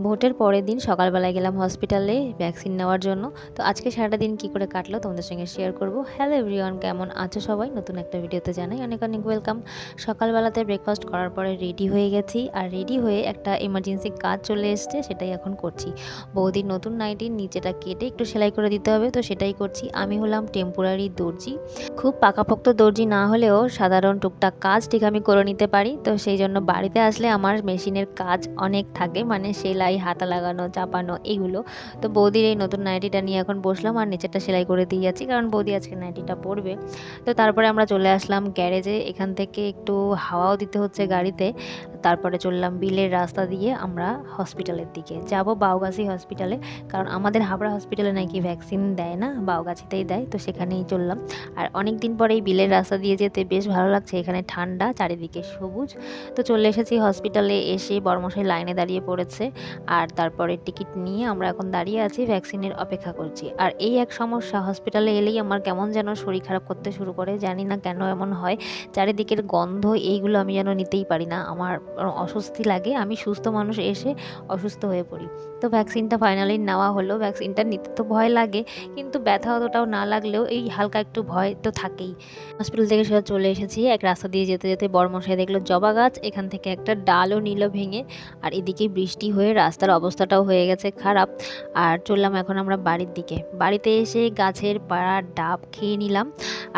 ভোটের পরের দিন সকালবেলায় গেলাম হসপিটালে ভ্যাকসিন নেওয়ার জন্য। তো আজকে সারাটা দিন কী করে কাটলো তোমাদের সঙ্গে শেয়ার করব। হ্যালো এভরিওয়ান, কেমন আছো সবাই? নতুন একটা ভিডিওতে জানাই অনেক অনেক ওয়েলকাম। সকালবেলাতে ব্রেকফাস্ট করার পরে রেডি হয়ে গেছি, আর রেডি হয়ে একটা এমার্জেন্সি কাজ চলে এসছে, সেটাই এখন করছি। বৌদির নতুন নাইটির নিচেটা কেটে একটু সেলাই করে দিতে হবে, তো সেটাই করছি। আমি হলাম টেম্পোরারি দর্জি। খুব পাকাপোক্ত দর্জি না হলেও সাধারণ টুকটাক কাজ ঠিক আমি করে নিতে পারি। তো সেই জন্য বাড়িতে আসলে আমার মেশিনের কাজ অনেক থাকে, মানে সেলাই, হাতা লাগানো, চাপানো এগুলো। তো বৌদির এই নতুন নাইটিটা নিয়ে এখন বসলাম আর নিচেরটা সেলাই করে দিয়ে যাচ্ছি, কারণ বৌদি আজকে নাইটিটা পরবে। তো তারপরে আমরা চলে আসলাম গ্যারেজে, এখান থেকে একটু হাওয়াও দিতে হচ্ছে গাড়িতে। তারপরে চললাম বিলের রাস্তা দিয়ে আমরা হসপিটালের দিকে যাব, বাউগাছি হসপিটালে। কারণ আমাদের হাবড়া হসপিটালে নাকি ভ্যাকসিন দেয় না, বাউগাছিতেই দেয়, তো সেখানেই চললাম। আর অনেক দিন পরে এই বিলের রাস্তা দিয়ে যেতে বেশ ভালো লাগছে, এখানে ঠান্ডা, চারিদিকে সবুজ। তো চলে এসেছি হসপিটালে, এসে বড়মশাই লাইনে দাঁড়িয়ে পড়েছে। আর তারপরে টিকিট নিয়ে আমরা এখন দাঁড়িয়ে আছি, ভ্যাকসিনের অপেক্ষা করছি। আর এই এক সমস্যা, হসপিটালে এলেই আমার কেমন যেন শরীর খারাপ করতে শুরু করে, জানি না কেন এমন হয়। চারিদিকের গন্ধ এইগুলো আমি যেন নিতেই পারি না, আমার অস্বস্তি লাগে। আমি সুস্থ মানুষ এসে অসুস্থ হয়ে পড়ি। তো ভ্যাকসিনটা ফাইনালি নেওয়া হলো। ভ্যাকসিনটা নিতে তো ভয় লাগে, কিন্তু ব্যথা অতটাও না লাগলেও এই হালকা একটু ভয় তো থাকেই। হসপিটাল থেকে সেটা চলে এসেছি, এক রাস্তা দিয়ে যেতে যেতে বড়মশাই দেখলো জবা গাছ, এখান থেকে একটা ডালও নিল ভেঙে। আর এদিকে বৃষ্টি হয়ে রাস্তার অবস্থাটাও হয়ে গেছে খারাপ। আর চললাম এখন আমরা বাড়ির দিকে। বাড়িতে এসে গাছের পাড়ার ডাব খেয়ে নিলাম।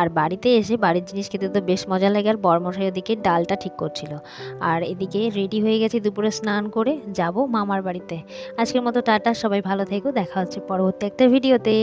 আর বাড়িতে এসে বাড়ির জিনিস খেতে তো বেশ মজা লাগে। আর বড়মশাই ওদিকে ডালটা ঠিক করছিল। আর এদিকে রেডি হয়ে গেছি, দুপুরে স্নান করে যাব মামার বাড়িতে। আজকের মতো টাটা, সবাই ভালো থেকো, দেখা হচ্ছে পরবর্তী একটা ভিডিওতে।